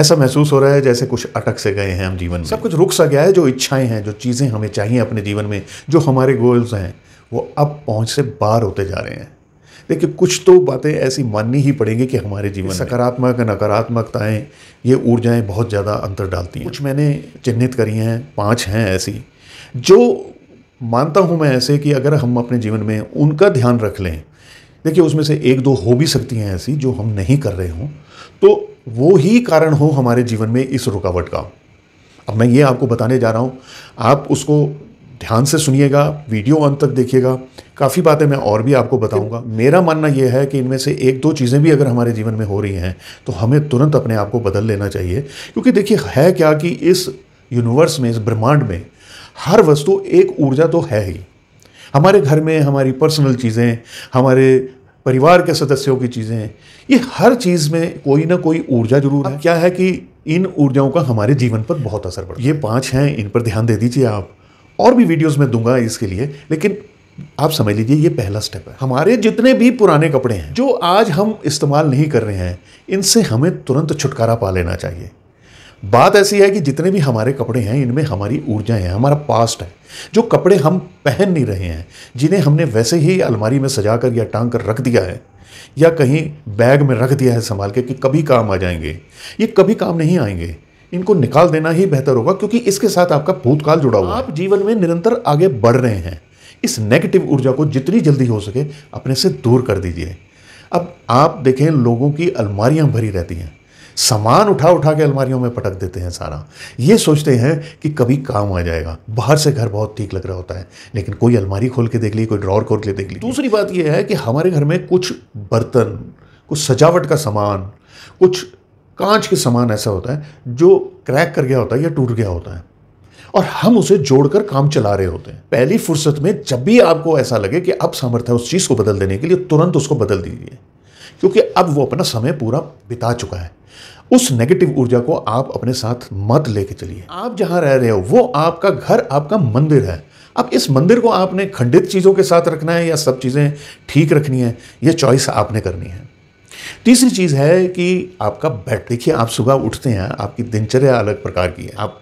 ऐसा महसूस हो रहा है जैसे कुछ अटक से गए हैं हम जीवन में, सब कुछ रुक सा गया है। जो इच्छाएं हैं, जो चीज़ें हमें चाहिए अपने जीवन में, जो हमारे गोल्स हैं, वो अब पहुंच से बाहर होते जा रहे हैं। देखिए, कुछ तो बातें ऐसी माननी ही पड़ेंगी कि हमारे जीवन में सकारात्मक नकारात्मकताएं, ये ऊर्जाएं बहुत ज़्यादा अंतर डालती हैं। कुछ मैंने चिन्हित करी हैं, 5 हैं ऐसी, जो मानता हूँ मैं ऐसे कि अगर हम अपने जीवन में उनका ध्यान रख लें, देखिए उसमें से 1-2 हो भी सकती हैं ऐसी जो हम नहीं कर रहे हों, तो वो ही कारण हो हमारे जीवन में इस रुकावट का। अब मैं ये आपको बताने जा रहा हूँ, आप उसको ध्यान से सुनिएगा, वीडियो अंत तक देखिएगा। काफ़ी बातें मैं और भी आपको बताऊंगा। मेरा मानना यह है कि इनमें से 1-2 चीज़ें भी अगर हमारे जीवन में हो रही हैं तो हमें तुरंत अपने आप को बदल लेना चाहिए। क्योंकि देखिए, है क्या कि इस यूनिवर्स में, इस ब्रह्मांड में हर वस्तु एक ऊर्जा तो है ही। हमारे घर में हमारी पर्सनल चीज़ें, हमारे परिवार के सदस्यों की चीज़ें, ये हर चीज़ में कोई ना कोई ऊर्जा जरूर है। क्या है कि इन ऊर्जाओं का हमारे जीवन पर बहुत असर पड़ता है। ये 5 हैं, इन पर ध्यान दे दीजिए आप। और भी वीडियोस में दूंगा इसके लिए, लेकिन आप समझ लीजिए ये पहला स्टेप है। हमारे जितने भी पुराने कपड़े हैं जो आज हम इस्तेमाल नहीं कर रहे हैं, इनसे हमें तुरंत छुटकारा पा लेना चाहिए। बात ऐसी है कि जितने भी हमारे कपड़े हैं, इनमें हमारी ऊर्जाएं हैं, हमारा पास्ट है। जो कपड़े हम पहन नहीं रहे हैं, जिन्हें हमने वैसे ही अलमारी में सजाकर या टांग कर रख दिया है, या कहीं बैग में रख दिया है संभाल के कि कभी काम आ जाएंगे, ये कभी काम नहीं आएंगे। इनको निकाल देना ही बेहतर होगा, क्योंकि इसके साथ आपका भूतकाल जुड़ा हुआ है। आप जीवन में निरंतर आगे बढ़ रहे हैं। इस नेगेटिव ऊर्जा को जितनी जल्दी हो सके अपने से दूर कर दीजिए। अब आप देखें, लोगों की अलमारियां भरी रहती हैं, सामान उठा उठा के अलमारियों में पटक देते हैं सारा। ये सोचते हैं कि कभी काम आ जाएगा। बाहर से घर बहुत ठीक लग रहा होता है, लेकिन कोई अलमारी खोल के देख ली, कोई ड्रॉर खोल के देख ली। दूसरी बात यह है कि हमारे घर में कुछ बर्तन, कुछ सजावट का सामान, कुछ कांच के सामान ऐसा होता है जो क्रैक कर गया होता है या टूट गया होता है, और हम उसे जोड़कर काम चला रहे होते हैं। पहली फुर्सत में जब भी आपको ऐसा लगे कि अब सामर्थ्य है उस चीज़ को बदल देने के लिए, तुरंत उसको बदल दीजिए, क्योंकि अब वो अपना समय पूरा बिता चुका है। उस नेगेटिव ऊर्जा को आप अपने साथ मत लेके चलिए। आप जहां रह रहे हो वो आपका घर, आपका मंदिर है। अब इस मंदिर को आपने खंडित चीज़ों के साथ रखना है या सब चीज़ें ठीक रखनी है, ये चॉइस आपने करनी है। तीसरी चीज़ है कि आपका बेड। देखिए, आप सुबह उठते हैं, आपकी दिनचर्या अलग प्रकार की है। आप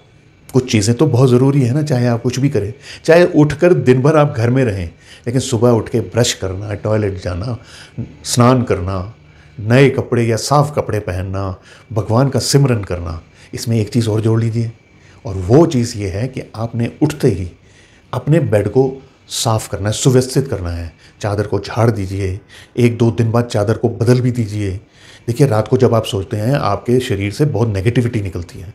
कुछ चीज़ें तो बहुत ज़रूरी है ना, चाहे आप कुछ भी करें, चाहे उठकर दिन भर आप घर में रहें, लेकिन सुबह उठ के ब्रश करना, टॉयलेट जाना, स्नान करना, नए कपड़े या साफ कपड़े पहनना, भगवान का सिमरन करना, इसमें एक चीज़ और जोड़ लीजिए, और वो चीज़ ये है कि आपने उठते ही अपने बेड को साफ़ करना है, सुव्यवस्थित करना है। चादर को झाड़ दीजिए, 1-2 दिन बाद चादर को बदल भी दीजिए। देखिए, रात को जब आप सोचते हैं, आपके शरीर से बहुत नेगेटिविटी निकलती है,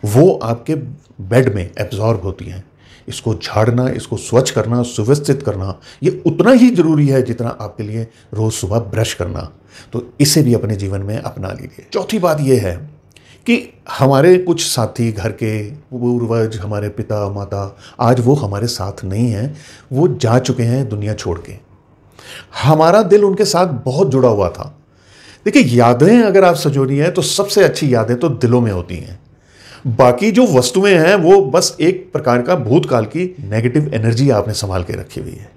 वो आपके बेड में एब्जॉर्ब होती है। इसको झाड़ना, इसको स्वच्छ करना, सुव्यवस्थित करना, ये उतना ही ज़रूरी है जितना आपके लिए रोज़ सुबह ब्रश करना। तो इसे भी अपने जीवन में अपना लीजिए। चौथी बात यह है कि हमारे कुछ साथी, घर के पूर्वज, हमारे पिता माता, आज वो हमारे साथ नहीं हैं, वो जा चुके हैं दुनिया छोड़ के। हमारा दिल उनके साथ बहुत जुड़ा हुआ था। देखिए, यादें अगर आप संजोनी है तो सबसे अच्छी यादें तो दिलों में होती हैं। बाकी जो वस्तुएं हैं वो बस एक प्रकार का भूतकाल की नेगेटिव एनर्जी आपने संभाल के रखी हुई है।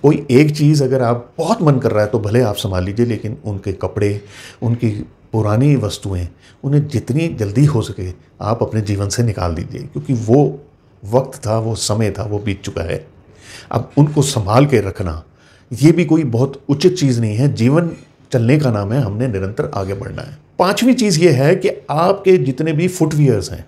कोई एक चीज़ अगर आप बहुत मन कर रहा है तो भले आप संभाल लीजिए, लेकिन उनके कपड़े, उनकी पुरानी वस्तुएं, उन्हें जितनी जल्दी हो सके आप अपने जीवन से निकाल दीजिए, क्योंकि वो वक्त था, वो समय था, वो बीत चुका है। अब उनको संभाल के रखना ये भी कोई बहुत उचित चीज़ नहीं है। जीवन चलने का नाम है, हमने निरंतर आगे बढ़ना है। 5वीं चीज़ ये है कि आपके जितने भी फुटवियर्स हैं,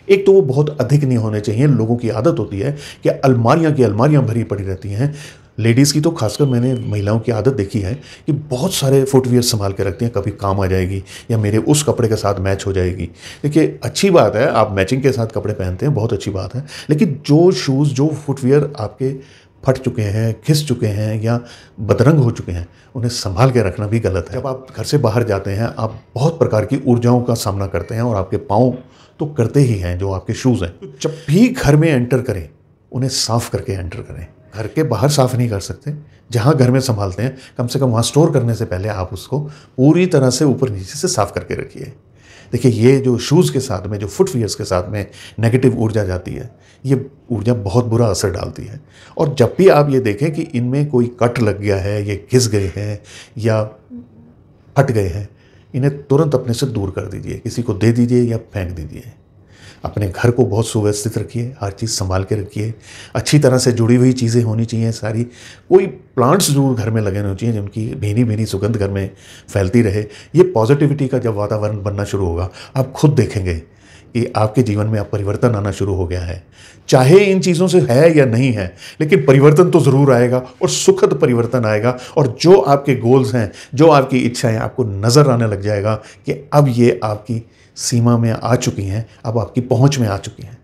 एक तो वो बहुत अधिक नहीं होने चाहिए। लोगों की आदत होती है कि अलमारियां की अलमारियां भरी पड़ी रहती हैं। लेडीज़ की तो खासकर मैंने महिलाओं की आदत देखी है कि बहुत सारे फुटवियर संभाल के रखती हैं, कभी काम आ जाएगी या मेरे उस कपड़े के साथ मैच हो जाएगी। देखिए, अच्छी बात है, आप मैचिंग के साथ कपड़े पहनते हैं, बहुत अच्छी बात है, लेकिन जो शूज़, जो फुटवियर आपके फट चुके हैं, घिस चुके हैं या बदरंग हो चुके हैं, उन्हें संभाल के रखना भी गलत है। जब आप घर से बाहर जाते हैं, आप बहुत प्रकार की ऊर्जाओं का सामना करते हैं, और आपके पाँव तो करते ही हैं, जो आपके शूज़ हैं। तो जब भी घर में एंटर करें, उन्हें साफ़ करके एंटर करें। घर के बाहर साफ़ नहीं कर सकते, जहाँ घर में संभालते हैं, कम से कम वहाँ स्टोर करने से पहले आप उसको पूरी तरह से ऊपर नीचे से साफ़ करके रखिए। देखिए, ये जो शूज़ के साथ में, जो फुटवियर्स के साथ में नेगेटिव ऊर्जा जाती है, ये ऊर्जा बहुत बुरा असर डालती है। और जब भी आप ये देखें कि इनमें कोई कट लग गया है, ये घिस गए हैं या फट गए हैं, इन्हें तुरंत अपने से दूर कर दीजिए, किसी को दे दीजिए या फेंक दीजिए। अपने घर को बहुत सुव्यवस्थित रखिए, हर चीज़ संभाल के रखिए, अच्छी तरह से जुड़ी हुई चीज़ें होनी चाहिए सारी। कोई प्लांट्स जरूर घर में लगे होने चाहिए जिनकी भीनी भीनी सुगंध घर में फैलती रहे। ये पॉजिटिविटी का जब वातावरण बनना शुरू होगा, आप खुद देखेंगे कि आपके जीवन में अब परिवर्तन आना शुरू हो गया है। चाहे इन चीज़ों से है या नहीं है, लेकिन परिवर्तन तो ज़रूर आएगा और सुखद परिवर्तन आएगा। और जो आपके गोल्स हैं, जो आपकी इच्छाएं, आपको नज़र आने लग जाएगा कि अब ये आपकी सीमा में आ चुकी हैं, अब आपकी पहुंच में आ चुकी हैं।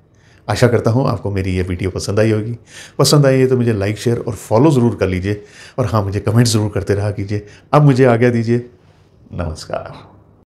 आशा करता हूं आपको मेरी ये वीडियो पसंद आई होगी। पसंद आई है तो मुझे लाइक, शेयर और फॉलो ज़रूर कर लीजिए। और हाँ, मुझे कमेंट ज़रूर करते रहा कीजिए। अब मुझे आज्ञा दीजिए। नमस्कार।